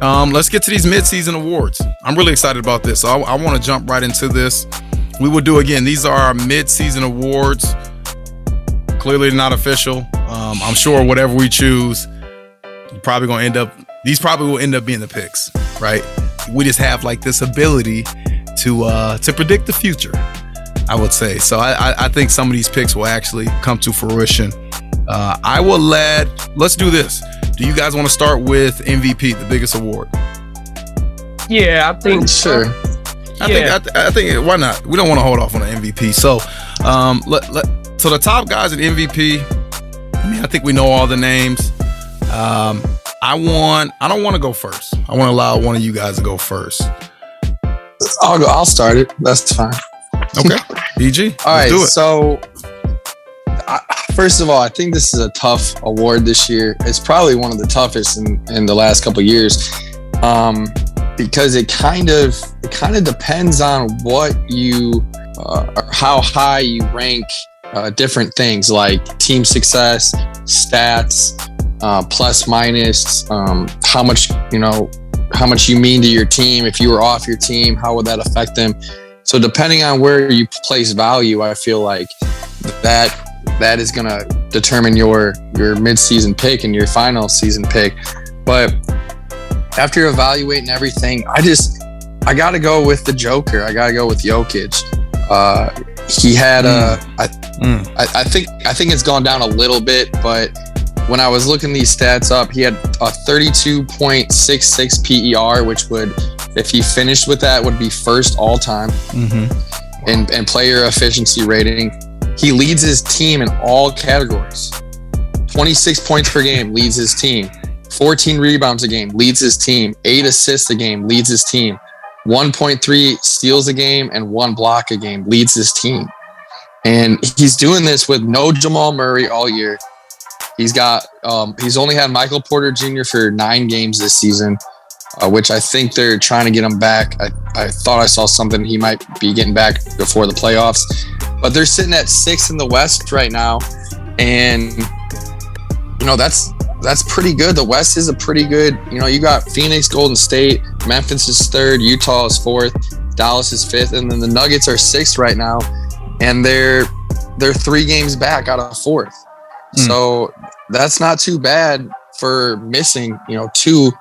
Let's get to these mid-season awards. I'm really excited about this. So I want to jump right into this. We will do again. These are our mid-season awards. Clearly not official. I'm sure whatever we choose, these probably will end up being the picks, right? We just have like this ability to predict the future, I would say. So I think some of these picks will actually come to fruition. Let's do this. Do you guys want to start with MVP, the biggest award? Yeah, I think sure. I think why not? We don't want to hold off on the MVP. So, so the top guys at MVP. I think we know all the names. I don't want to go first. I want to allow one of you guys to go first. I'll start it. That's fine. Okay, EG. All right. So, first of all, I think this is a tough award this year. It's probably one of the toughest in the last couple of years. Because it kind of depends on what you or how high you rank different things like team success, stats, plus minus, how much you mean to your team. If you were off your team, how would that affect them? So depending on where you place value, I feel like that is going to determine your mid-season pick and your final season pick. But after evaluating everything, I got to go with the Joker. I got to go with Jokic. He had I think it's gone down a little bit, but when I was looking these stats up, he had a 32.66 PER, which would, if he finished with that, would be first all time in player efficiency rating. He leads his team in all categories. 26 points per game leads his team. 14 rebounds a game leads his team. 8 assists a game leads his team. 1.3 steals a game and 1 block a game leads his team. And he's doing this with no Jamal Murray all year. He's only had Michael Porter Jr. for 9 games this season, which I think they're trying to get him back. I thought I saw something he might be getting back before the playoffs. But they're sitting at 6th in the West right now. And, that's pretty good. The West is a pretty good, you got Phoenix, Golden State, Memphis is 3rd, Utah is 4th, Dallas is 5th, and then the Nuggets are 6th right now. And they're 3 games back out of 4th. So that's not too bad for missing, 2,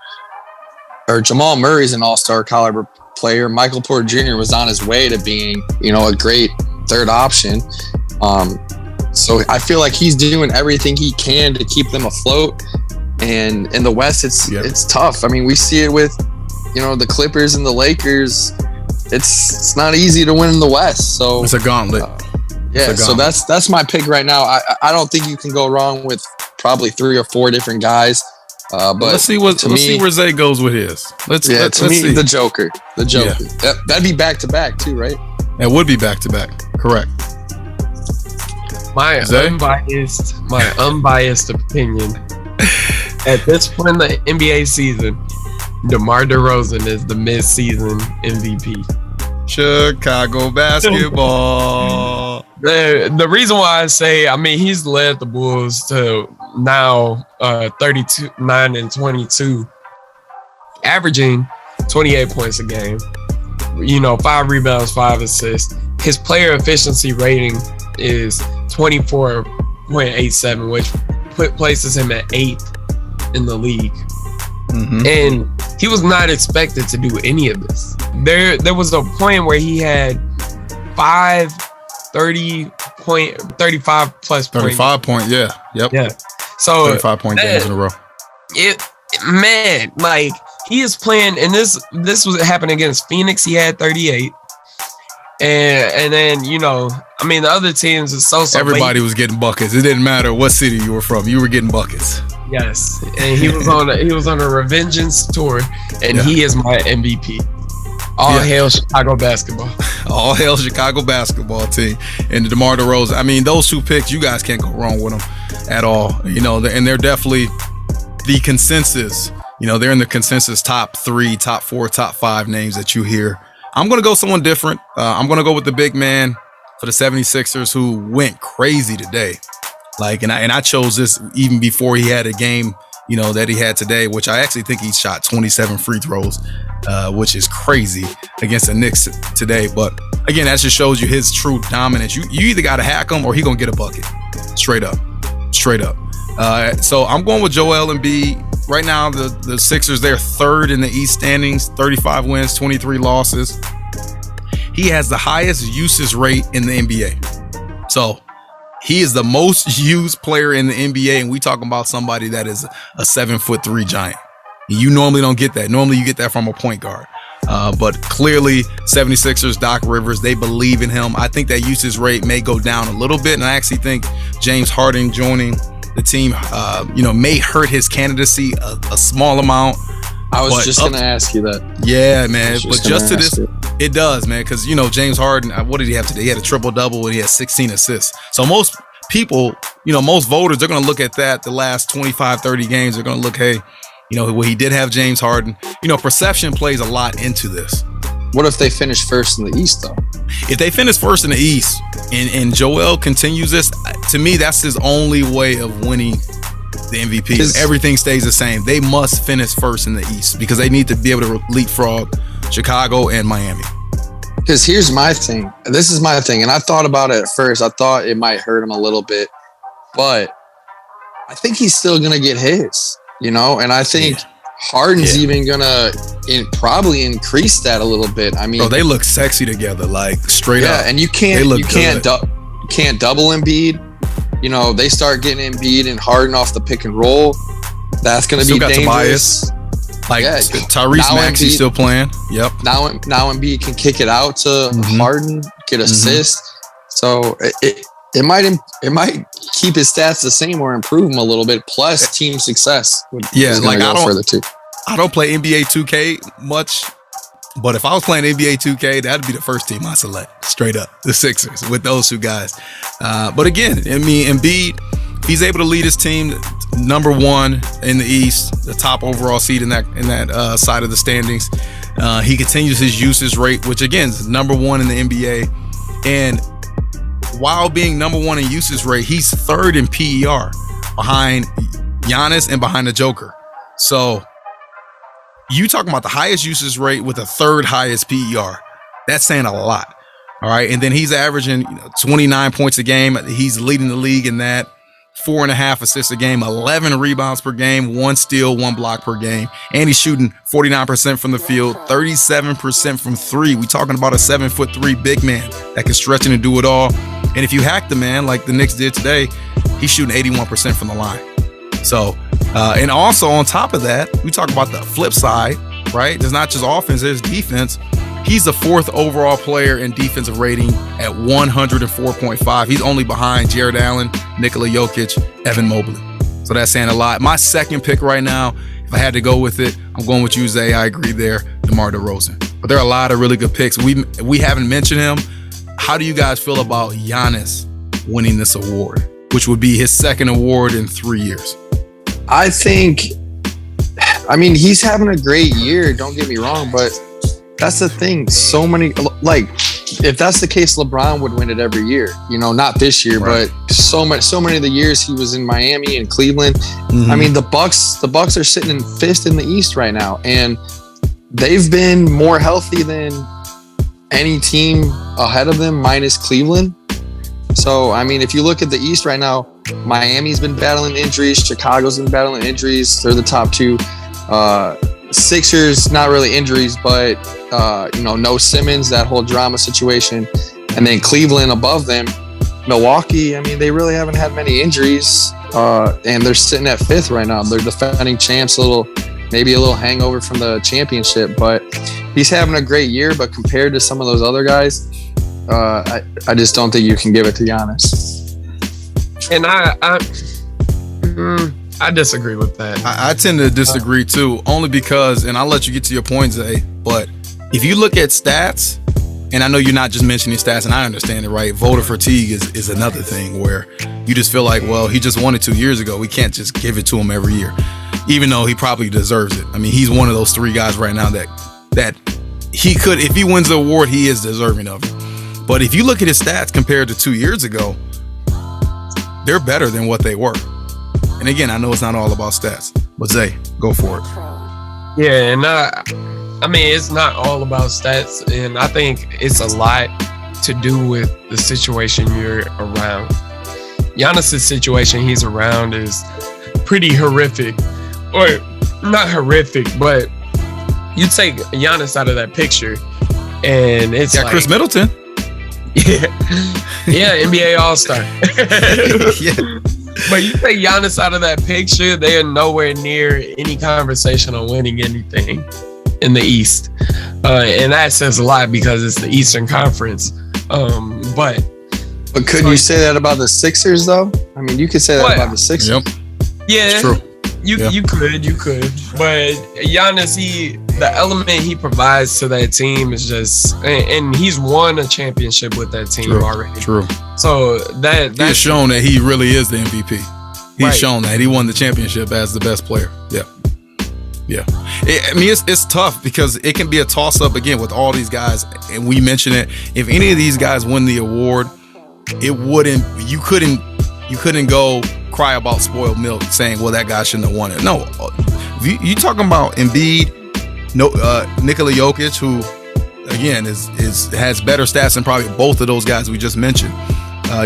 or Jamal Murray's an all-star caliber player. Michael Porter Jr. was on his way to being, a great 3rd option. So I feel like he's doing everything he can to keep them afloat. And in the West, it's tough. I mean, we see it with, the Clippers and the Lakers. It's not easy to win in the West. So it's a gauntlet. So that's my pick right now. I don't think you can go wrong with probably 3 or 4 different guys. But let's see where Zay goes with his. Let's see. The Joker. Yeah. That'd be back to back too, right? It would be back to back. Correct. My unbiased opinion. At this point in the NBA season, Demar Derozan is the mid-season MVP. Chicago basketball. The reason why I say, he's led the Bulls to now 32, 9 and 22, averaging 28 points a game. 5 rebounds, 5 assists. His player efficiency rating is 24.87, which places him at 8th in the league. And he was not expected to do any of this. There was a point where he had 35 plus 35 point, yeah. Yep. Yeah. So 35 point games in a row. He is playing, and this was happening against Phoenix. He had 38. And then, the other teams is so everybody was getting buckets. It didn't matter what city you were from. You were getting buckets. Yes. And he was on a revengeance tour, and he is my MVP. All hail Chicago basketball. All hail Chicago basketball team. And the DeMar DeRozan. Those 2 picks, you guys can't go wrong with them at all. And they're definitely the consensus. They're in the consensus top 3, top 4, top 5 names that you hear. I'm going to go someone different. I'm going to go with the big man for the 76ers who went crazy today. And I chose this even before he had a game that he had today, which I actually think he shot 27 free throws, which is crazy against the Knicks today. But again, that just shows you his true dominance. You either got to hack him or he going to get a bucket. Straight up. So I'm going with Joel Embiid. Right now, the Sixers, they're third in the East standings, 35 wins, 23 losses. He has the highest usage rate in the NBA. So he is the most used player in the NBA, and we talking about somebody that is a 7'3" giant. You normally don't get that. Normally you get that from a point guard. But clearly 76ers, Doc Rivers, they believe in him. I think that usage rate may go down a little bit, and I actually think James Harden joining the team, may hurt his candidacy a small amount. I was just going to ask you that. Yeah, man. But just to this, it does, man. Because, James Harden, what did he have today? He had a triple-double and he had 16 assists. So most people, most voters, they're going to look at that the last 25, 30 games. They're going to look, hey, well, he did have James Harden. Perception plays a lot into this. What if they finish first in the East, though? If they finish first in the East and Joel continues this, to me, that's his only way of winning the MVP. If everything stays the same, they must finish first in the East because they need to be able to leapfrog Chicago and Miami. Because here's my thing. This is my thing. And I thought about it at first. I thought it might hurt him a little bit. But I think he's still going to get his, and I think Harden's even going to probably increase that a little bit. I mean, bro, they look sexy together, like straight up. Yeah, and you can't double Embiid. They start getting Embiid and Harden off the pick and roll. That's going to be dangerous. Tobias. Tyrese Maxey still playing. Yep. Now Embiid can kick it out to Harden, get assist. So it might keep his stats the same or improve them a little bit. Plus team success. I don't play NBA 2K much, but if I was playing NBA 2K, that'd be the first team I select. Straight up, the Sixers with those two guys. But again, Embiid, he's able to lead his team number one in the East, the top overall seed in that side of the standings. He continues his usage rate, which again is number one in the NBA. And while being number one in usage rate, he's third in PER behind Giannis and behind the Joker. So you talking about the highest usage rate with the third highest PER. That's saying a lot. All right. And then he's averaging 29 points a game. He's leading the league in that. 4.5 assists a game, 11 rebounds per game, 1 steal, 1 block per game. And he's shooting 49% from the field, 37% from three. We talking about a 7'3" big man that can stretch and do it all. And if you hack the man like the Knicks did today, he's shooting 81% from the line. So, and also on top of that, we talk about the flip side, right? There's not just offense, there's defense. He's the fourth overall player in defensive rating at 104.5. He's only behind Jared Allen, Nikola Jokic, Evan Mobley. So that's saying a lot. My second pick right now, if I had to go with it, I'm going with you, Zay. I agree there, Demar Derozan. But there are a lot of really good picks. We haven't mentioned him. How do you guys feel about Giannis winning this award, which would be his second award in 3 years? I think, he's having a great year. Don't get me wrong, but that's the thing. So many, if that's the case, LeBron would win it every year. Not this year, right. But so many of the years he was in Miami and Cleveland. The Bucks are sitting in fifth in the East right now, and they've been more healthy than any team ahead of them, minus Cleveland. So, if you look at the East right now, Miami's been battling injuries. Chicago's been battling injuries. They're the top two. Sixers, not really injuries, but no Simmons, that whole drama situation. And then Cleveland above them. Milwaukee, they really haven't had many injuries. And they're sitting at fifth right now. They're defending champs, maybe a little hangover from the championship. But he's having a great year. But compared to some of those other guys, I just don't think you can give it to Giannis. And I disagree with that. I tend to disagree too, only because, and I'll let you get to your point, Zay, but if you look at stats, and I know you're not just mentioning stats, and I understand it, right? Voter fatigue is another thing where you just feel like, well, he just won it 2 years ago. We can't just give it to him every year, even though he probably deserves it. He's one of those three guys right now that he could, if he wins the award, he is deserving of it. But if you look at his stats compared to 2 years ago, they're better than what they were. And again, I know it's not all about stats, But Zay, go for it. Yeah, and I mean, it's not all about stats, and I think it's a lot to do with the situation you're around. Giannis's situation he's around is pretty horrific, or not horrific, but you take Giannis out of that picture, and it's like Chris Middleton. Yeah, NBA All-Star. Yeah. But you take Giannis out of that picture, they are nowhere near any conversation on winning anything in the East. And that says a lot because it's the Eastern Conference. But couldn't you say that about the Sixers, though? I mean, you could say that about the Sixers. Yep. Yeah, it's true. You could. But Giannis, the element he provides to that team is just, and he's won a championship with that team already. True. So that's he has shown that he really is the MVP. He's Right. shown that he won the championship as the best player. Yeah. I mean, it's tough because it can be a toss up again with all these guys, and we mentioned it. If any of these guys win the award, you couldn't go cry about spoiled milk saying, well, that guy shouldn't have won it. No, you talking about Embiid, Nikola Jokic, who again has better stats than probably both of those guys we just mentioned.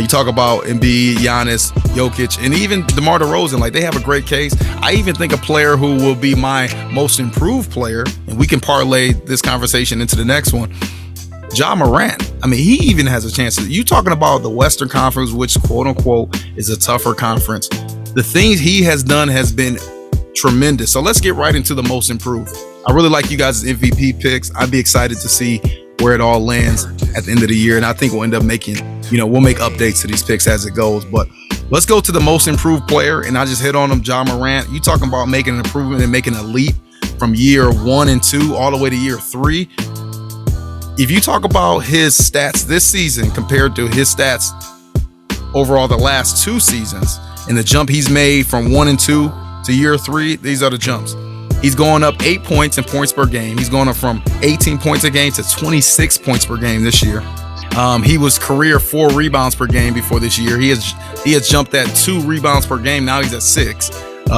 You talk about Embiid, Giannis, Jokic, and even Demar Derozan. Like, they have a great case. I even think a player who will be my most improved player, and we can parlay this conversation into the next one, Ja Morant. I mean, he even has a chance. You talking about the Western Conference, which quote unquote is a tougher conference. The things he has done has been tremendous. So let's get right into the most improved. I really like you guys' MVP picks. I'd be excited to see where it all lands at the end of the year. And I think we'll end up making, we'll make updates to these picks as it goes. But let's go to the most improved player. And I just hit on him, Ja Morant. You talking about making an improvement and making a leap from year 1 and 2 all the way to year 3. If you talk about his stats this season compared to his stats overall the last 2 seasons and the jump he's made from 1 and 2 to year 3, these are the jumps. He's going up 8 points in points per game. He's going up from 18 points a game to 26 points per game this year. He was career 4 rebounds per game before this year. He has jumped at 2 rebounds per game. Now he's at 6.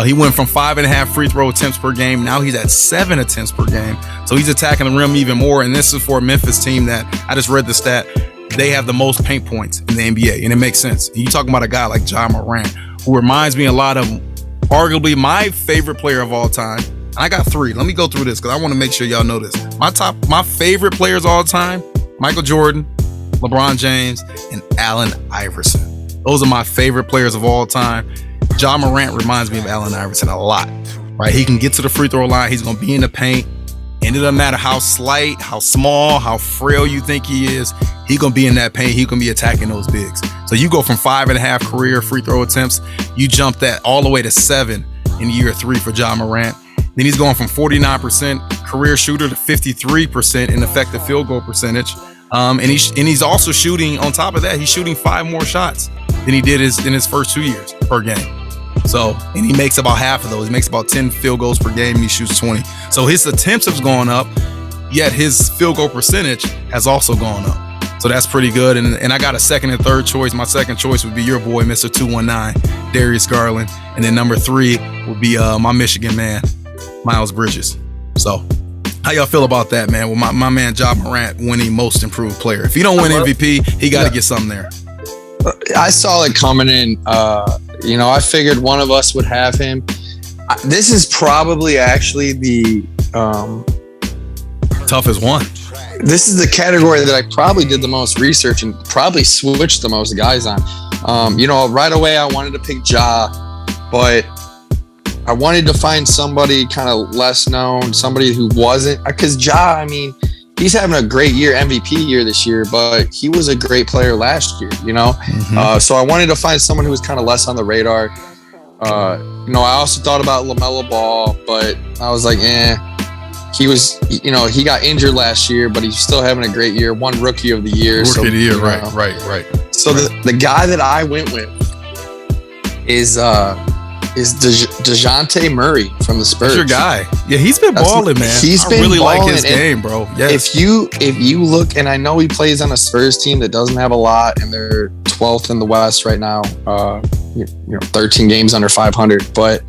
He went from 5.5 free throw attempts per game. Now he's at 7 attempts per game. So he's attacking the rim even more. And this is for a Memphis team that I just read the stat. They have the most paint points in the NBA, and it makes sense. You talking about a guy like Ja Morant, who reminds me a lot of arguably my favorite player of all time. And I got 3. Let me go through this because I want to make sure y'all know this. My favorite players all the time: Michael Jordan, LeBron James, and Allen Iverson. Those are my favorite players of all time. Ja Morant reminds me of Allen Iverson a lot, right? He can get to the free throw line. He's going to be in the paint. And it doesn't matter how slight, how small, how frail you think he is. He's going to be in that paint. He's going to be attacking those bigs. So you go from 5.5 career free throw attempts. You jump that all the way to 7 in year 3 for Ja Morant. Then he's going from 49% career shooter to 53% in effective field goal percentage. And he's also shooting, on top of that, he's shooting 5 more shots than he did in his first 2 years per game. So, and he makes about half of those. He makes about 10 field goals per game. He shoots 20. So his attempts have gone up, yet his field goal percentage has also gone up. So that's pretty good. And I got a second and third choice. My second choice would be your boy, Mr. 219, Darius Garland. And then number 3 would be my Michigan man, Miles Bridges. So how y'all feel about that, man? Well, my man Ja Morant winning most improved player. If he don't win MVP, he got to get something there. I saw it coming in. I figured one of us would have him. This is probably actually the toughest one. This is the category that I probably did the most research and probably switched the most guys on. Right away I wanted to pick Ja, but I wanted to find somebody kind of less known, somebody who wasn't, because Ja, I mean, he's having a great year, MVP year this year, but he was a great player last year, Mm-hmm. So I wanted to find someone who was kind of less on the radar. I also thought about LaMelo Ball, but I was like, he was, he got injured last year, but he's still having a great year. Won Rookie of the Year. Rookie of the Year, right. So the guy that I went with is DeJounte Murray from the Spurs. That's your guy. Yeah, he's been balling, man. I really like his game, bro. Yes. If you look, and I know he plays on a Spurs team that doesn't have a lot, and they're 12th in the West right now. 13 games under 500. But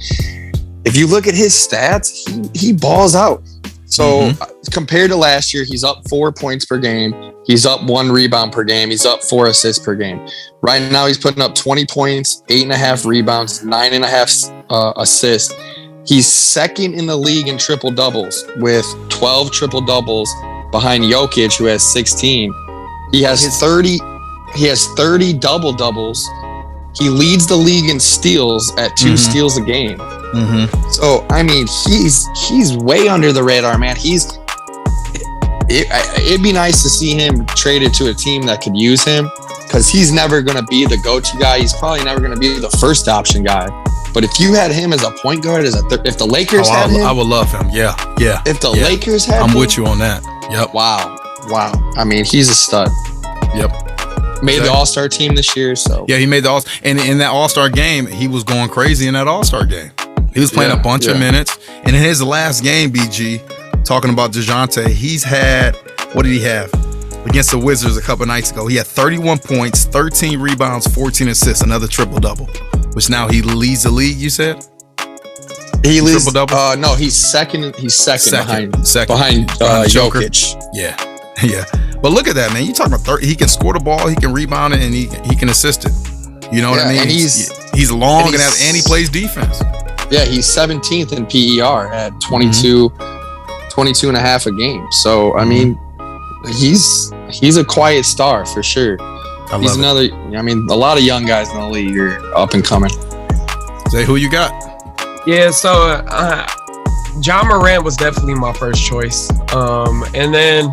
if you look at his stats, he balls out. So compared to last year, he's up 4 points per game. He's up 1 rebound per game. He's up 4 assists per game. Right now, he's putting up 20 points, 8.5 rebounds, 9.5 assists. He's second in the league in triple doubles with 12 triple doubles behind Jokic, who has 16. He has 30. He has 30 double doubles. He leads the league in steals at 2 steals a game. So I mean, he's way under the radar, man. It'd be nice to see him traded to a team that could use him, because he's never going to be the go-to guy. He's probably never going to be the first option guy. But if you had him as a point guard, if the Lakers had him, I would love him. Yeah. If the Lakers had him, I'm with you on that. Yep. Wow. I mean, he's a stud. Yep. Made the All-Star team this year, so yeah, he made the All. And in that All-Star game, he was going crazy in that All-Star game. He was playing a bunch of minutes, and in his last game, BG, talking about DeJounte, he's had, what did he have against the Wizards a couple nights ago? He had 31 points, 13 rebounds, 14 assists, another triple double, which now he leads the league. You said he leads triple double. No, he's second. He's second behind Jokic. Yeah. But look at that, man. You talking about 30? He can score the ball, he can rebound it, and he can assist it. You know what I mean? And he's long and he plays defense. Yeah, he's 17th in PER at 22 and a half a game. So I mean, he's a quiet star for sure. He's another. I mean, a lot of young guys in the league are up and coming. Zay, who you got? Yeah, so John Morant was definitely my first choice. And then,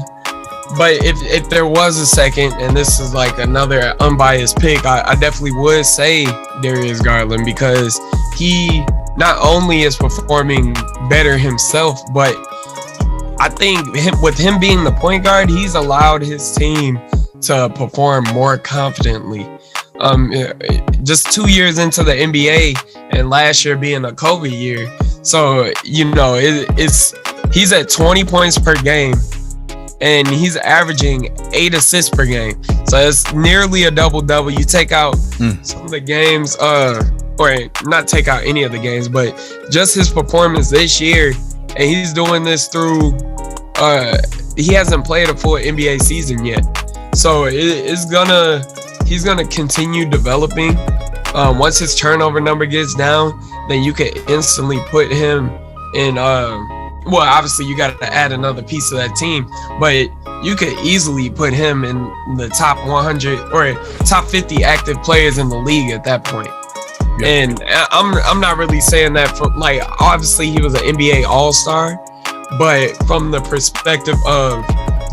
but if there was a second, and this is like another unbiased pick, I definitely would say Darius Garland, because he not only is performing better himself, but I think with him being the point guard, he's allowed his team to perform more confidently. Just 2 years into the NBA, and last year being a COVID year, so he's at 20 points per game, and he's averaging 8 assists per game. So it's nearly a double-double. You take out some of the games, or not take out any of the games, but just his performance this year, and he's doing this through, he hasn't played a full NBA season yet. So he's gonna continue developing. Once his turnover number gets down, then you can instantly put him in, well, obviously you got to add another piece of that team, but you could easily put him in the top 100 or top 50 active players in the league at that point. Yeah. And I'm not really saying that for, like, obviously he was an NBA All-Star, but from the perspective of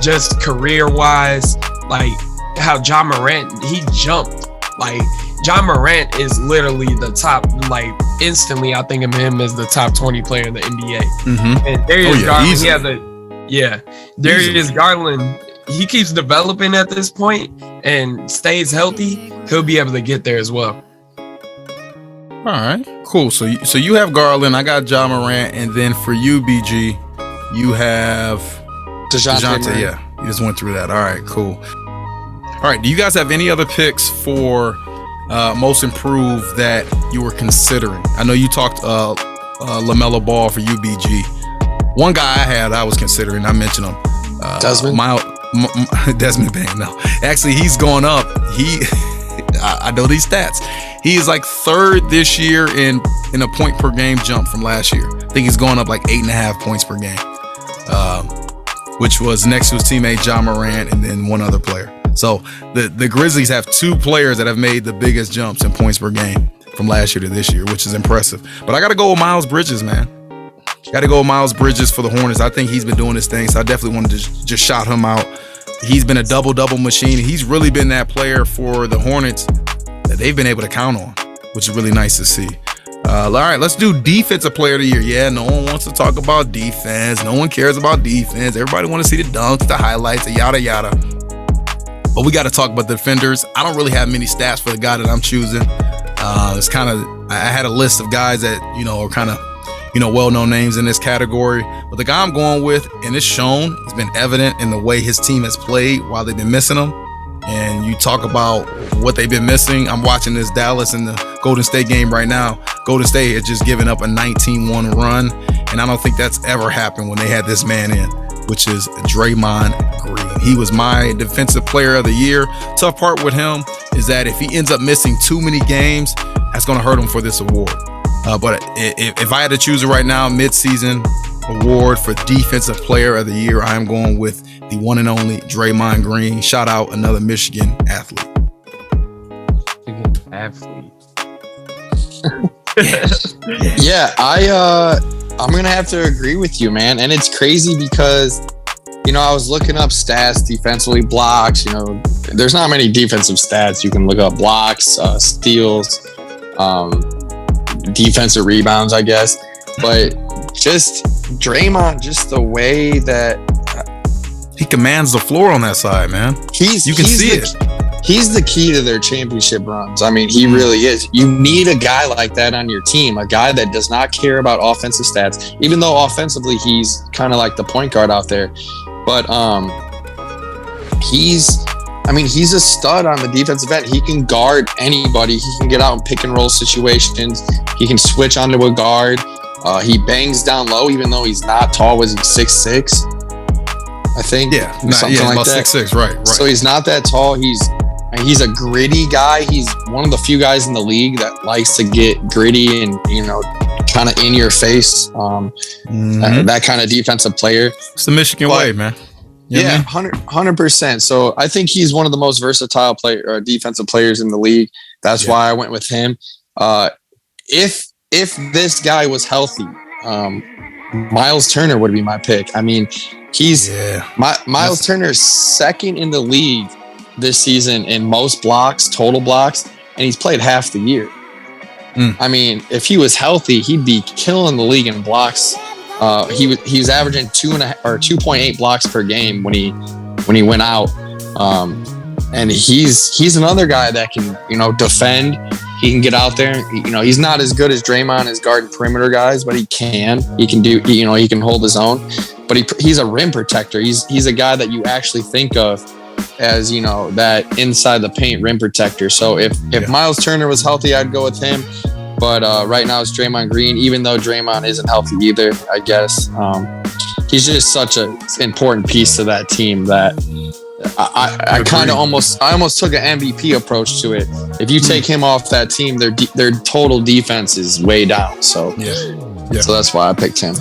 just career-wise, like how John Morant, he jumped. Like, John Morant is literally the top, like, instantly I think of him as the top 20 player in the NBA. And Darius Garland, Darius Garland, he keeps developing at this point and stays healthy, he'll be able to get there as well. All right, cool. So you have Garland, I got John Morant, and then for you, BG, you have DeJounte. Yeah, you just went through that. All right, cool. All right, do you guys have any other picks for most improved that you were considering? I know you talked LaMelo Ball for UBG. One guy I was considering, I mentioned him. Desmond? Desmond Bain, no. Actually, he's going up. I know these stats. He is like third this year in a point per game jump from last year. I think he's going up like 8.5 points per game, which was next to his teammate John Morant and then one other player. So the Grizzlies have 2 players that have made the biggest jumps in points per game from last year to this year, which is impressive. But I got to go with Miles Bridges, man. Got to go with Miles Bridges for the Hornets. I think he's been doing his thing, so I definitely wanted to just shout him out. He's been a double-double machine. He's really been that player for the Hornets that they've been able to count on, which is really nice to see. All right, let's do Defensive Player of the Year. Yeah, no one wants to talk about defense. No one cares about defense. Everybody want to see the dunks, the highlights, the yada yada. But we got to talk about the defenders. I don't really have many stats for the guy that I'm choosing. It's kind of, I had a list of guys that, are kind of, well-known names in this category. But the guy I'm going with, and it's shown, it's been evident in the way his team has played while they've been missing him. And you talk about what they've been missing. I'm watching this Dallas and the Golden State game right now. Golden State has just given up a 19-1 run, and I don't think that's ever happened when they had this man in, which is Draymond Green. He was my defensive player of the year. Tough part with him is that if he ends up missing too many games, that's going to hurt him for this award. But if I had to choose it right now, mid-season award for defensive player of the year, I am going with the one and only Draymond Green. Shout out another Michigan athlete. Yeah, I'm gonna have to agree with you, man. And it's crazy because, I was looking up stats defensively, blocks. There's not many defensive stats you can look up: blocks, steals, defensive rebounds, I guess. But just Draymond, just the way that he commands the floor on that side, man. You can see it. He's the key to their championship runs. I mean, he really is. You need a guy like that on your team, a guy that does not care about offensive stats, even though offensively he's kind of like the point guard out there. But he's a stud on the defensive end. He can guard anybody. He can get out in pick and roll situations. He can switch onto a guard. He bangs down low, even though he's not tall. Was he 6'6"? I think. Something like about that. 6'6", right. So he's not that tall. He's a gritty guy. He's one of the few guys in the league that likes to get gritty and, kind of in your face. That kind of defensive player. It's the Michigan way, man. Yeah, 100%. So I think he's one of the most versatile defensive players in the league. That's why I went with him. If this guy was healthy, Miles Turner would be my pick. I mean, Miles Turner's second in the league this season in most blocks, total blocks, and he's played half the year. I mean, if he was healthy, he'd be killing the league in blocks. He was averaging 2.8 blocks per game when he went out. And he's another guy that can, defend. He can get out there. He's not as good as Draymond as guarding perimeter guys, but he can do, he can hold his own. But he's a rim protector. He's a guy that you actually think of as, that inside the paint rim protector. So if Miles Turner was healthy, I'd go with him. But right now it's Draymond Green, even though Draymond isn't healthy either, I guess. He's just such an important piece to that team that I kind of almost took an MVP approach to it. If you take him off that team, their total defense is way down. So so that's why I picked him.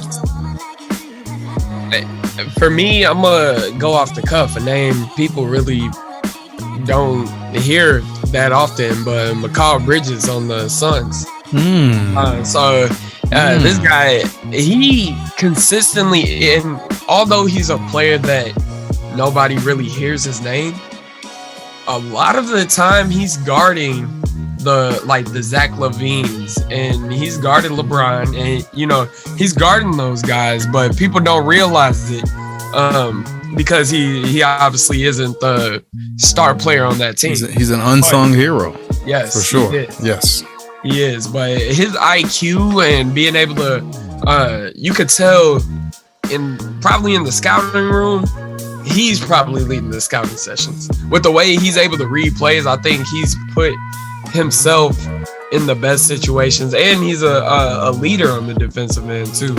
For me, I'm gonna go off the cuff, a name people really don't hear that often, but Mikal Bridges on the Suns. This guy, he consistently, and although he's a player that nobody really hears his name, a lot of the time he's guarding the Zach LaVines, and he's guarding LeBron, and he's guarding those guys, but people don't realize it because he obviously isn't the star player on that team. He's an unsung hero. Yes, for sure. Yes, he is. But his IQ and being able to, you could tell probably in the scouting room, he's probably leading the scouting sessions with the way he's able to read plays. I think he's put himself in the best situations, and he's a leader on the defensive end too.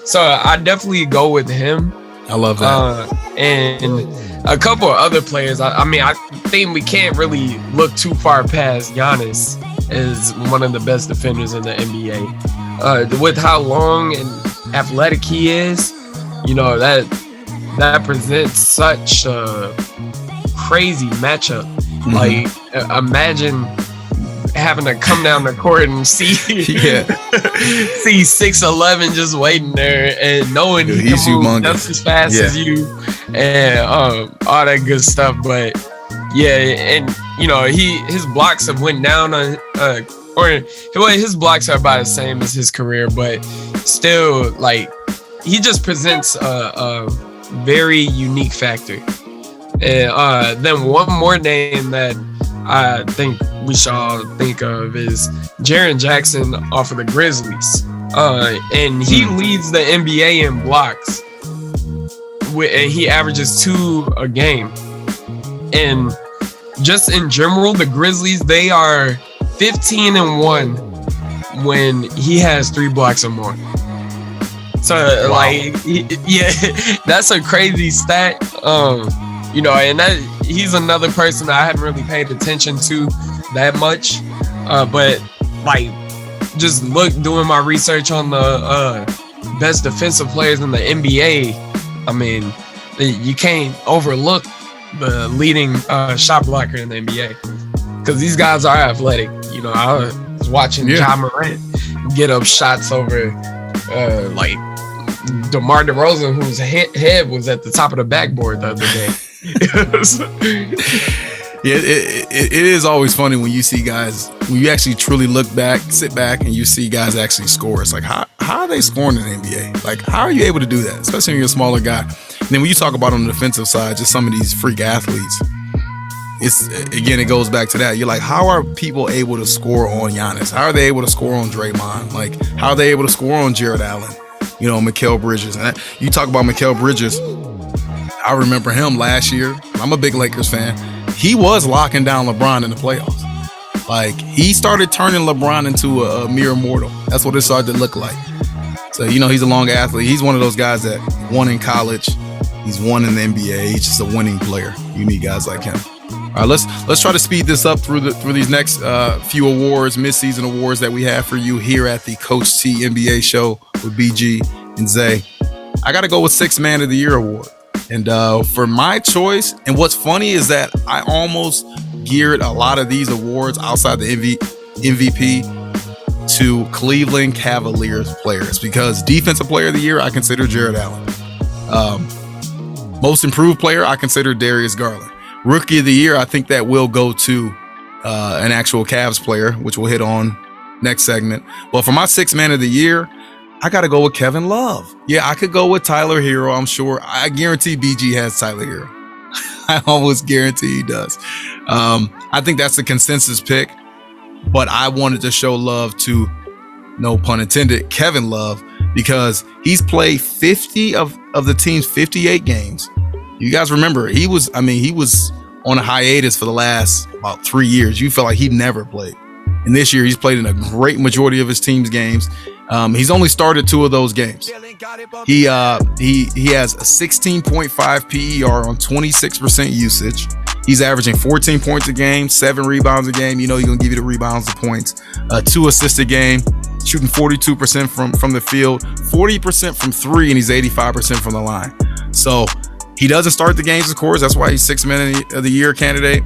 So I definitely go with him. I love that. And a couple of other players. I think we can't really look too far past Giannis as one of the best defenders in the NBA. With how long and athletic he is, that presents such a crazy matchup. Like, imagine having to come down the court and see 6'11" just waiting there and knowing he can move just as fast as you and all that good stuff. But his blocks have went down his blocks are about the same as his career, but still, like, he just presents a very unique factor. And then one more name that I think we should all think of is Jaron Jackson off of the Grizzlies. And he leads the NBA in blocks. And he averages 2 a game. And just in general, the Grizzlies, they are 15-1 when he has 3 blocks or more. So yeah, that's a crazy stat. You know, and that he's another person that I haven't really paid attention to that much. But like, just doing my research on the best defensive players in the NBA. I mean, you can't overlook the leading shot blocker in the NBA, because these guys are athletic. You know, I was watching Ja Morant get up shots over like DeMar DeRozan, whose head was at the top of the backboard the other day. Yeah, it is always funny when you see guys, when you actually truly sit back and you see guys actually score. It's like, how are they scoring in the NBA? Like, how are you able to do that, especially when you're a smaller guy? And then when you talk about on the defensive side, just some of these freak athletes, it goes back to that. You're like, how are people able to score on Giannis? How are they able to score on Draymond? Like, how are they able to score on Jared Allen? You know, Mikal Bridges. And you talk about Mikal Bridges, I remember him last year. I'm a big Lakers fan. He was locking down LeBron in the playoffs. Like, he started turning LeBron into a mere mortal. That's what it started to look like. So, you know, he's a long athlete. He's one of those guys that won in college. He's won in the NBA. He's just a winning player. You need guys like him. All right, let's try to speed this up through these next few awards, mid-season awards that we have for you here at the Coach T NBA show with BG and Zay. I got to go with Sixth Man of the Year award. And for my choice, and what's funny is that I almost geared a lot of these awards outside the MVP to Cleveland Cavaliers players, because Defensive Player of the Year, I consider Jared Allen. Most Improved Player, I consider Darius Garland. Rookie of the Year, I think that will go to an actual Cavs player, which we'll hit on next segment. But for my Sixth Man of the Year, I got to go with Kevin Love. Yeah, I could go with Tyler Hero, I'm sure. I guarantee BG has Tyler Hero. I almost guarantee he does. I think that's the consensus pick, but I wanted to show love to, no pun intended, Kevin Love, because he's played 50 of the team's 58 games. You guys remember, he was on a hiatus for the last about 3 years. You felt like he never played. And this year, he's played in a great majority of his team's games. He's only started 2 of those games. He has a 16.5 PER on 26% usage. He's averaging 14 points a game, 7 rebounds a game. You know he's gonna give you the rebounds, the points. 2 assists a game, shooting 42% from the field, 40% from 3, and he's 85% from the line. So he doesn't start the games, of course. That's why he's Sixth Man of the Year candidate.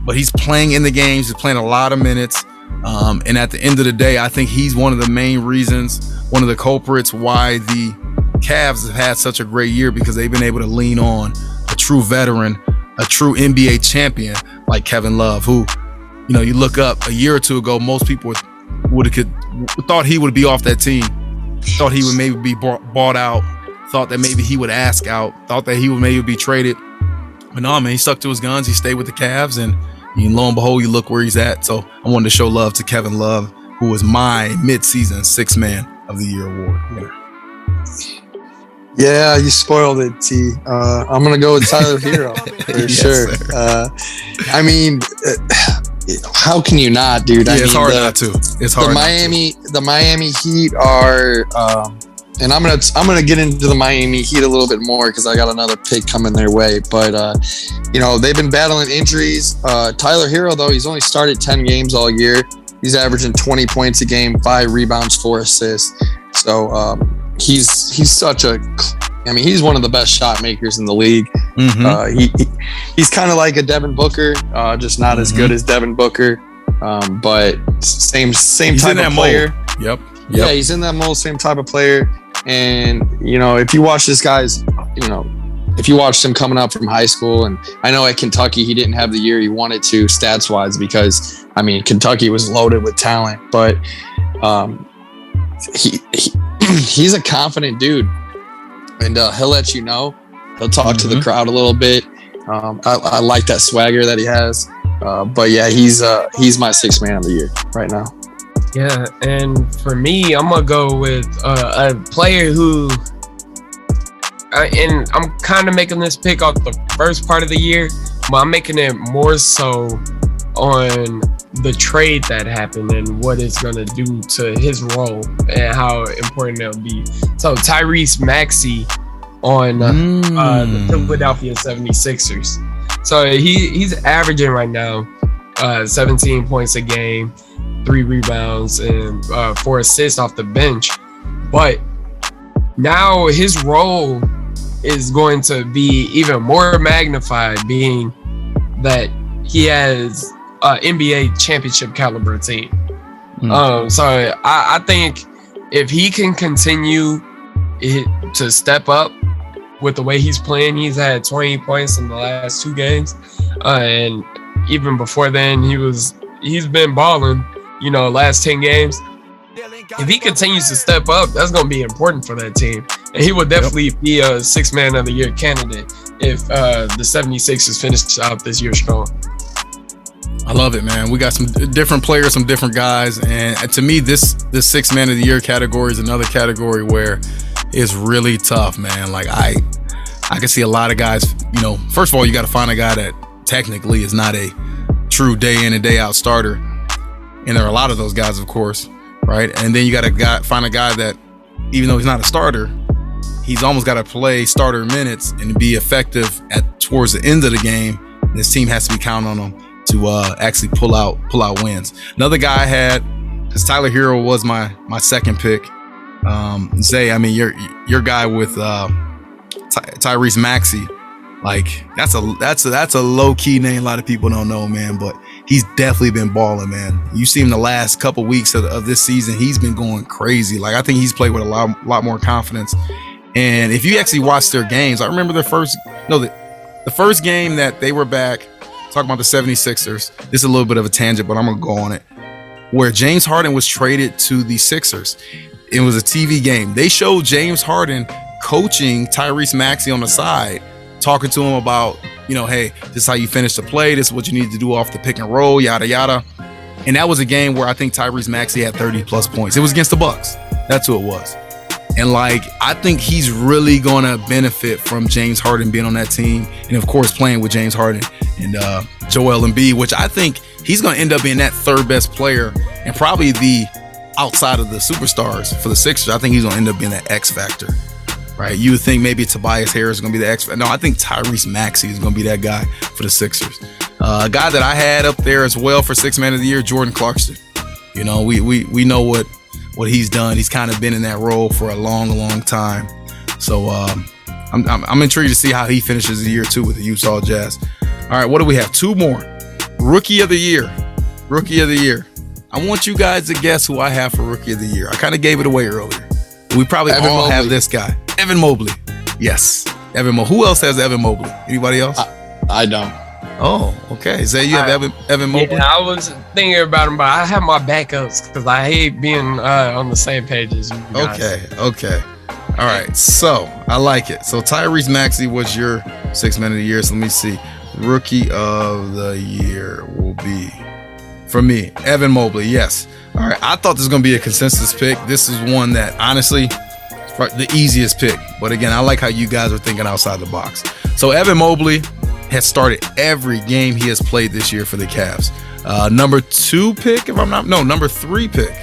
But he's playing in the games. He's playing a lot of minutes. And at the end of the day, I think he's one of the main reasons, one of the culprits why the Cavs have had such a great year, because they've been able to lean on a true veteran, a true NBA champion like Kevin Love, who, you know, you look up a year or two ago, most people thought he would be off that team, thought he would maybe be bought out, thought that maybe he would ask out, thought that he would maybe be traded. But no, man, he stuck to his guns. He stayed with the Cavs, and lo and behold, you look where he's at. So I wanted to show love to Kevin Love, who was my mid-season Sixth Man of the Year award winner. Yeah, you spoiled it, T. I'm going to go with Tyler Hero for Yes, sure. I mean, how can you not, dude? It's hard not to. It's hard. The Miami Heat are, and I'm gonna get into the Miami Heat a little bit more because I got another pick coming their way. But you know, they've been battling injuries. Tyler Hero, though, he's only started 10 games all year. He's averaging 20 points a game, 5 rebounds, 4 assists. So he's such a, I mean, he's one of the best shot makers in the league. Mm-hmm. He's kind of like a Devin Booker, just not as good as Devin Booker, but same type of player. Yep. Yeah, he's in that mold, same type of player. And, you know, if you watch this guy's, you know, if you watched him coming up from high school, and I know at Kentucky he didn't have the year he wanted to stats-wise because, I mean, Kentucky was loaded with talent, but he's a confident dude, and he'll let you know. He'll talk to the crowd a little bit. I like that swagger that he has. But yeah, he's my Sixth Man of the Year right now. Yeah, and for me, I'm gonna go with a player who, and I'm kind of making this pick off the first part of the year, I'm making it more so on the trade that happened and what it's going to do to his role and how important it'll be. So Tyrese Maxey on the Philadelphia 76ers. So he's averaging right now 17 points a game, 3 rebounds, and 4 assists off the bench. But now his role is going to be even more magnified, being that he has an NBA championship caliber team. So I think if he can continue to step up with the way he's playing, he's had 20 points in the last 2 games, and even before then he's been balling, last 10 games. If he continues to step up, that's going to be important for that team, and he would definitely be a 6th man of the year candidate if the 76ers finish out this year strong. I love it, man. We got some different players, some different guys, and to me, this 6th man of the year category is another category where it's really tough, man. Like I can see a lot of guys. First of all, you got to find a guy that technically is not a true day in and day out starter, and there are a lot of those guys, of course, right? And then you got to find a guy that, even though he's not a starter, he's almost got to play starter minutes and be effective towards the end of the game. And this team has to be counting on him to actually pull out wins. Another guy I had, because Tyler Hero was my second pick. Zay, I mean, your guy with Tyrese Maxey, like that's a low key name. A lot of people don't know, man, but he's definitely been balling, man. You see him the last couple weeks of this season, he's been going crazy. Like I think he's played with a lot more confidence. And if you actually watch their games, I remember the first game that they were back. Talking about the 76ers. This is a little bit of a tangent, but I'm gonna go on it. Where James Harden was traded to the Sixers. It was a TV game. They showed James Harden coaching Tyrese Maxey on the side, talking to him about, hey, this is how you finish the play. This is what you need to do off the pick and roll, yada, yada. And that was a game where I think Tyrese Maxey had 30 plus points. It was against the Bucks. That's who it was. And I think he's really going to benefit from James Harden being on that team. And of course, playing with James Harden and Joel Embiid, which I think he's going to end up being that 3rd best player and probably the outside of the superstars for the Sixers. I think he's going to end up being that X factor, right? You would think maybe Tobias Harris is going to be the X factor. No, I think Tyrese Maxey is going to be that guy for the Sixers. A guy that I had up there as well for 6th man of the year, Jordan Clarkson. We know what he's done. He's kind of been in that role for a long time. So I'm intrigued to see how he finishes the year too with the Utah Jazz. All right, what do we have? 2 more. Rookie of the year. I want you guys to guess who I have for Rookie of the Year. I kind of gave it away earlier. We probably all have this guy. Evan Mobley. Yes. Evan Mobley. Who else has Evan Mobley? Anybody else? I don't. Oh, okay. Zay, you have Evan Mobley? Yeah, I was thinking about him, but I have my backups because I hate being on the same page as you guys. Okay. All right. So, I like it. So, Tyrese Maxey was your 6th man of the year. So, let me see. Rookie of the year will be, for me, Evan Mobley. Yes. All right. I thought this was going to be a consensus pick. This is one that, honestly, is the easiest pick. But again, I like how you guys are thinking outside the box. So, Evan Mobley has started every game he has played this year for the Cavs. Number 2 pick, number 3 pick.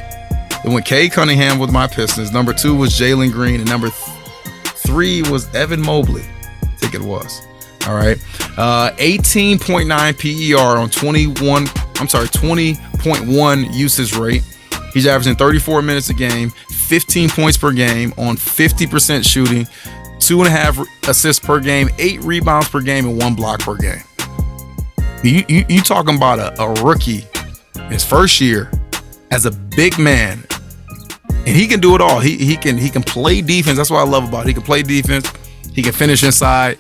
It went Cade Cunningham with my Pistons. Number 2 was Jalen Green, and number 3 was Evan Mobley. I think it was. All right. 18.9 PER on 20.1 usage rate. He's averaging 34 minutes a game, 15 points per game on 50% shooting, 2.5 assists per game, 8 rebounds per game, and 1 block per game. You talking about a rookie, his first year as a big man, and he can do it all. He can play defense. That's what I love about it. He can play defense. He can finish inside.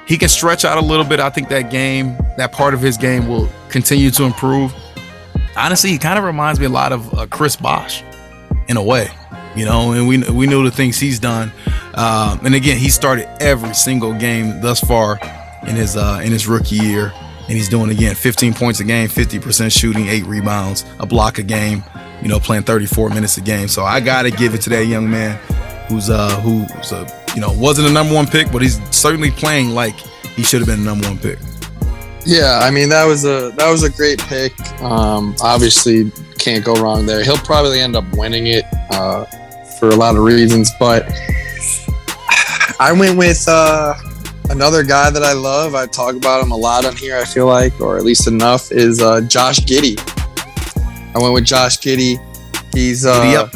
He can stretch out a little bit. I think that part of his game will continue to improve. Honestly, he kind of reminds me a lot of Chris Bosh in a way, and we know the things he's done. And again, he started every single game thus far in his rookie year, and he's doing, again, 15 points a game, 50% shooting, 8 rebounds, a block a game, playing 34 minutes a game. So I got to give it to that young man who's wasn't a number 1 pick, but he's certainly playing like he should have been a number 1 pick. Yeah, I mean that was a great pick. Obviously can't go wrong there. He'll probably end up winning it for a lot of reasons, but I went with another guy that I love. I talk about him a lot on here, I feel like, or at least enough, is Josh Giddy. I went with Josh Giddy. He's averaging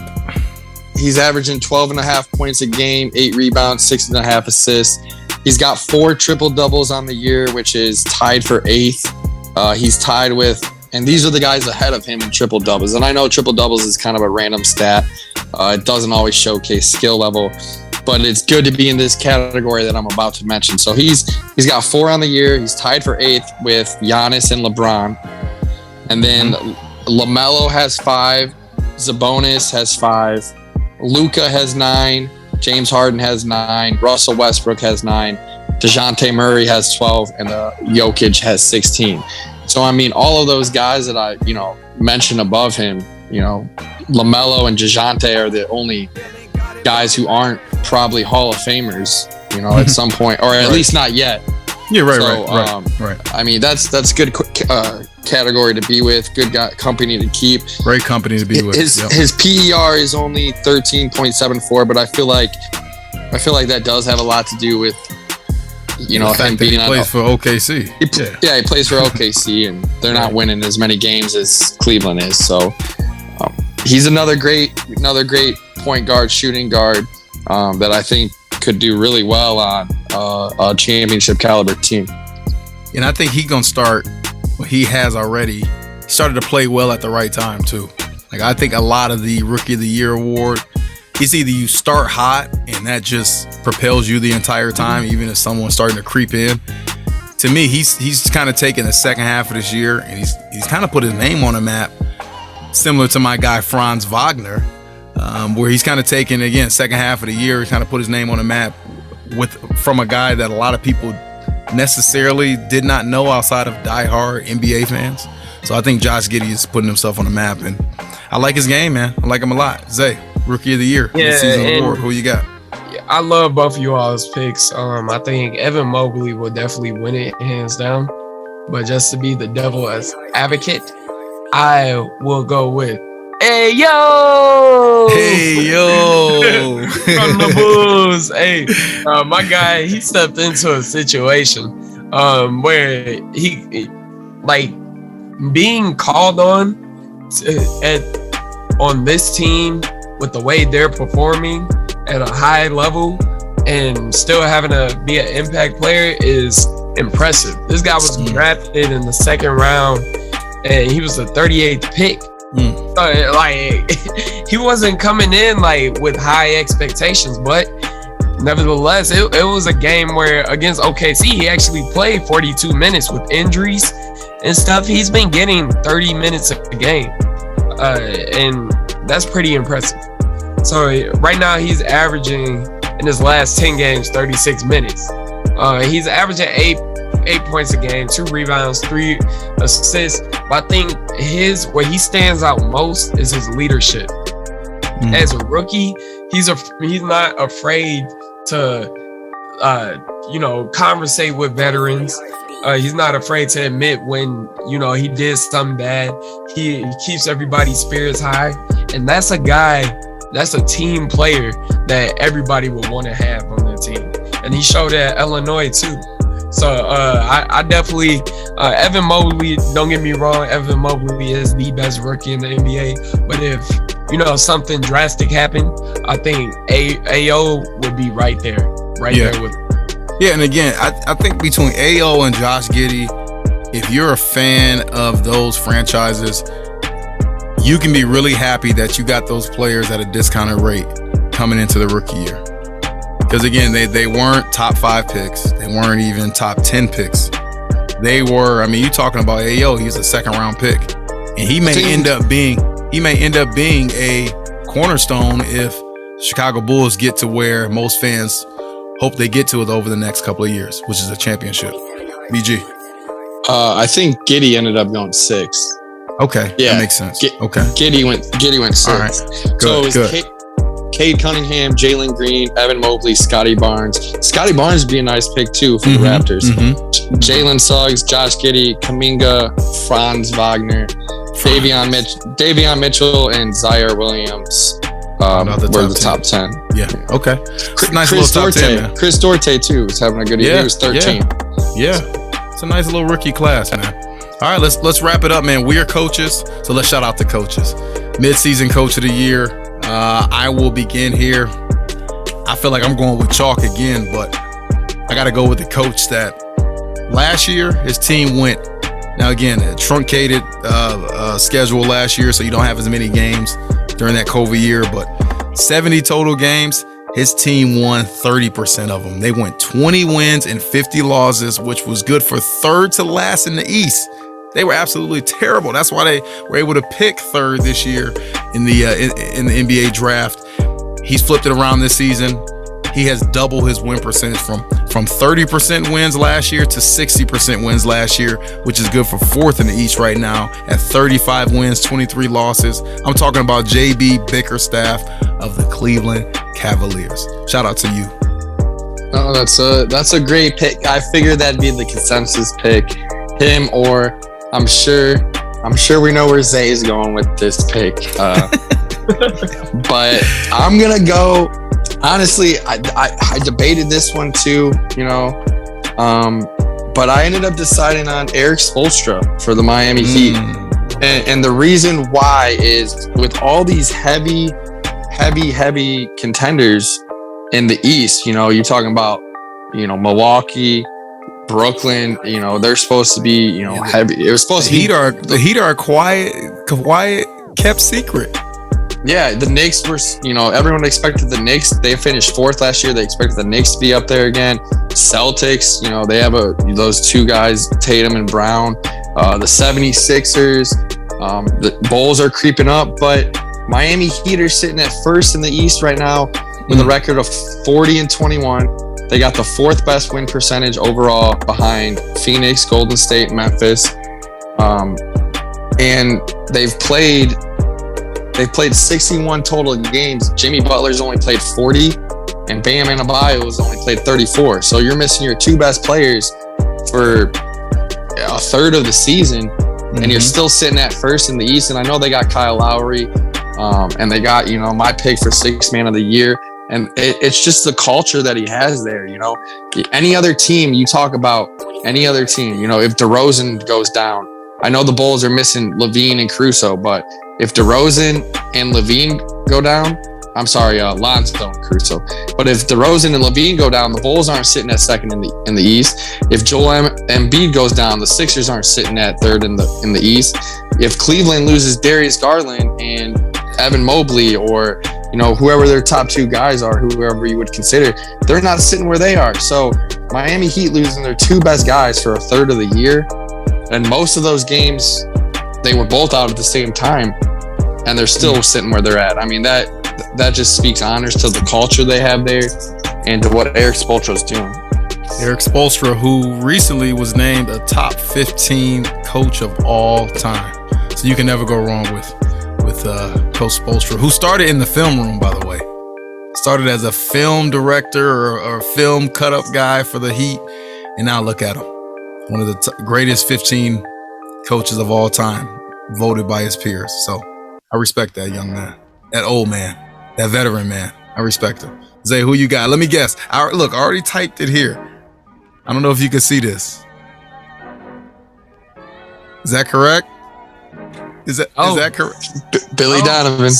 12.5 points a game, 8 rebounds, 6.5 assists. He's got 4 triple doubles on the year, which is tied for 8th. He's tied with, and these are the guys ahead of him in triple doubles. And I know triple doubles is kind of a random stat. It doesn't always showcase skill level, but it's good to be in this category that I'm about to mention. So he's got 4 on the year. He's tied for 8th with Giannis and LeBron. And then LaMelo has 5. Sabonis has 5. Luka has 9. James Harden has 9. Russell Westbrook has 9. DeJounte Murray has 12. And Jokic has 16. So, I mean, all of those guys that I, mentioned above him, LaMelo and DeJounte are the only guys who aren't probably Hall of Famers, at some point, or at least not yet. Yeah, right. I mean, that's good category to be with. Good company to keep. Great company to be with. His PER is only 13.74, but I feel like that does have a lot to do with him being he plays for OKC. He plays for OKC, and they're not winning as many games as Cleveland is. So he's another great point guard, shooting guard that I think could do really well on a championship caliber team. And I think he's gonna start. He has already started to play well at the right time too. Like, I think a lot of the Rookie of the Year award, it's either you start hot and that just propels you the entire time, even if someone's starting to creep in. To me, he's kind of taken the second half of this year and he's kind of put his name on a map, similar to my guy Franz Wagner, where he's kind of taken, again, second half of the year, he kind of put his name on a map from a guy that a lot of people necessarily did not know outside of diehard NBA fans. So I think Josh Giddey is putting himself on the map, and I like his game, man. I like him a lot. Zay, Rookie of the Year, season award. Who you got? I love both of you all's picks. I think Evan Mobley will definitely win it, hands down. But just to be the devil as advocate, I will go with Hey yo! From the Bulls. Hey, my guy, he stepped into a situation where he being called on this team with the way they're performing at a high level and still having to be an impact player is impressive. This guy was drafted in the second round and he was the 38th pick. He wasn't coming in with high expectations, but nevertheless, it was a game where against OKC, he actually played 42 minutes with injuries and stuff. He's been getting 30 minutes a game, and that's pretty impressive. So right now, he's averaging in his last 10 games 36 minutes. He's averaging 8 points a game, 2 rebounds, 3 assists. But I think where he stands out most is his leadership. As a rookie, he's not afraid to conversate with veterans. He's not afraid to admit when he did something bad. He keeps everybody's spirits high, and that's a team player that everybody would want to have on their team. And he showed that at Illinois too. So I definitely Evan Mobley, don't get me wrong, Evan Mobley is the best rookie in the NBA. But if something drastic happened, I think AO would be right there with him. Yeah, and again, I think between AO and Josh Giddey, if you're a fan of those franchises, you can be really happy that you got those players at a discounted rate coming into the rookie year. Because again, they weren't top 5 picks. They weren't even top 10 picks. They were, you're talking about AO, he's a second round pick. And he may end up being a cornerstone if Chicago Bulls get to where most fans hope they get to it over the next couple of years, which is a championship. BG. I think Giddy ended up going 6th. Okay. Yeah. That makes sense. Okay. Giddy went 6th. All right. Good. So it was Cade Cunningham, Jalen Green, Evan Mobley, Scotty Barnes. Scotty Barnes would be a nice pick too for the Raptors. Jalen Suggs, Josh Giddy, Kuminga, Franz Wagner, Davion Mitchell, and Zaire Williams were the top 10. Yeah. Okay. Nice Chris little top 10, man. Chris Duarte too was having a good year. He was 13. Yeah. It's a nice little rookie class, man. All right, let's wrap it up, man. We are coaches, so let's shout out the coaches. Mid-season coach of the year. I will begin here. I feel like I'm going with chalk again, but I got to go with the coach that last year his team went. Now again, a truncated schedule last year, so you don't have as many games during that COVID year, but 70 total games. His team won 30% of them. They went 20 wins and 50 losses, which was good for third to last in the East. They were absolutely terrible. That's why they were able to pick third this year in the NBA draft. He's flipped it around this season. He has doubled his win percentage from 30% wins last year to 60% wins last year, which is good for fourth in the East right now at 35 wins, 23 losses. I'm talking about JB Bickerstaff of the Cleveland Cavaliers. Shout out to you. No, that's a great pick. I figured that'd be the consensus pick. Him, or I'm sure we know where Zay is going with this pick. But I'm gonna go. Honestly, I debated this one too, but I ended up deciding on Eric Spoelstra for the Miami Heat. And the reason why is with all these heavy contenders in the East, you're talking about, Milwaukee, Brooklyn, they're supposed to be, heavy. It was supposed to be. The Heat are a quiet, kept secret. Yeah, the Knicks were, everyone expected the Knicks. They finished fourth last year. They expected the Knicks to be up there again. Celtics, they have those two guys, Tatum and Brown. The 76ers, the Bulls are creeping up, but Miami Heat are sitting at first in the East right now with a record of 40-21. They got the fourth best win percentage overall behind Phoenix, Golden State, Memphis. And they've played 61 total games. Jimmy Butler's only played 40, and Bam Adebayo's only played 34. So you're missing your two best players for a third of the season, and you're still sitting at first in the East. And I know they got Kyle Lowry, and they got my pick for sixth man of the year. And it's just the culture that he has there. Any other team, you talk about any other team. If DeRozan goes down, I know the Bulls are missing LaVine and Caruso, but if DeRozan and LaVine go down, I'm sorry, Lonzo and Caruso. But if DeRozan and LaVine go down, the Bulls aren't sitting at second in the East. If Joel Embiid goes down, the Sixers aren't sitting at third in the East. If Cleveland loses Darius Garland and Evan Mobley, or whoever their top two guys are, whoever you would consider, they're not sitting where they are. So Miami Heat losing their two best guys for a third of the year, and most of those games they were both out at the same time, and they're still sitting where they're at. I mean, that just speaks honors to the culture they have there and to what Eric Spoelstra is doing. Eric Spoelstra, who recently was named a top 15 coach of all time. So you can never go wrong with Coach Spoelstra, who started in the film room, by the way. Started as a film director or film cut-up guy for the Heat, and now look at him. One of the greatest 15 coaches of all time, voted by his peers. So I respect that young man, that old man, that veteran man. I respect him. Zay, who you got? Let me guess. I already typed it here. I don't know if you can see this. Is that correct? Is that correct? Billy Donovan. No. Is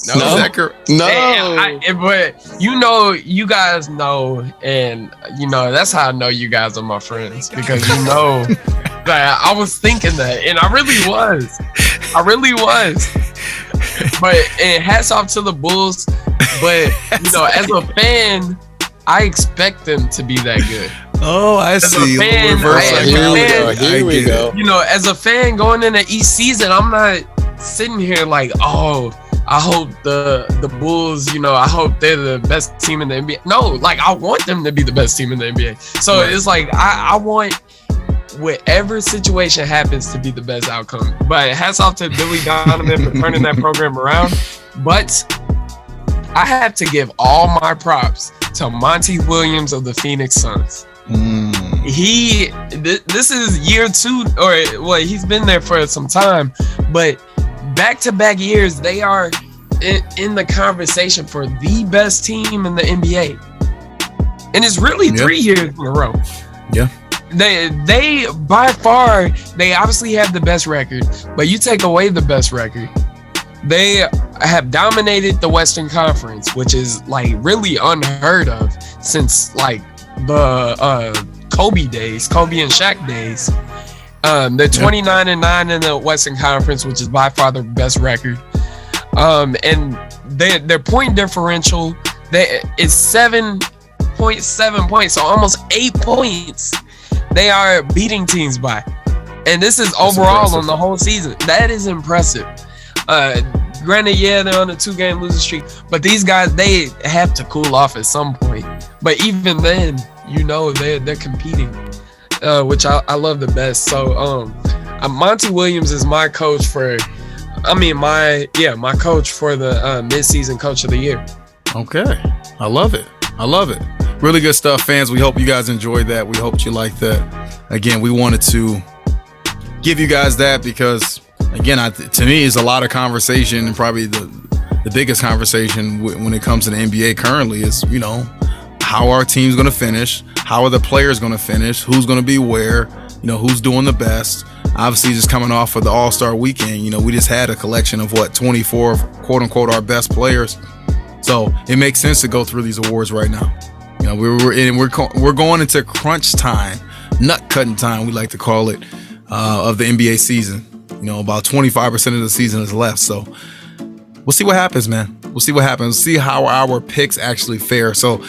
that correct? No. But you guys know, and that's how I know you guys are my friends, because that I was thinking that, and I really was. But and hats off to the Bulls. But as a fan, I expect them to be that good. Oh, I see. Here we go. As a fan going into each season, I'm not sitting here like, oh, I hope the Bulls, I hope they're the best team in the NBA. No, like I want them to be the best team in the NBA. So It's like I want whatever situation happens to be the best outcome. But hats off to Billy Donovan for turning that program around. But I have to give all my props to Monty Williams of the Phoenix Suns. This is year 2, or well, he's been there for some time, but back-to-back years, they are in the conversation for the best team in the NBA. And it's really 3 years in a row. Yeah. They by far, they obviously have the best record, but you take away the best record, they have dominated the Western Conference, which is like really unheard of since like the Kobe and Shaq days. They're 29-9 in the Western Conference, which is by far the best record. And their point differential is 7.7 points, so almost 8 points they are beating teams by. And this is overall on the whole season. That is impressive. Granted, they're on a 2-game losing streak, but these guys, they have to cool off at some point. But even then, they're competing, which I love the best. So Monty Williams is my coach for, my coach for the mid-season coach of the year. Okay, I love it. Really good stuff, fans. We hope you guys enjoyed that. We hope you liked that. Again, we wanted to give you guys that because, again, to me, it's a lot of conversation, and probably the biggest conversation when it comes to the NBA currently is, how our team's going to finish, how are the players going to finish, who's going to be where, who's doing the best. Obviously, just coming off of the All-Star weekend, we just had a collection of 24 of quote-unquote our best players. So it makes sense to go through these awards right now. We're going into crunch time, nut cutting time, we like to call it, of the NBA season. About 25% of the season is left. So we'll see what happens, man. We'll see what happens. See how our picks actually fare. So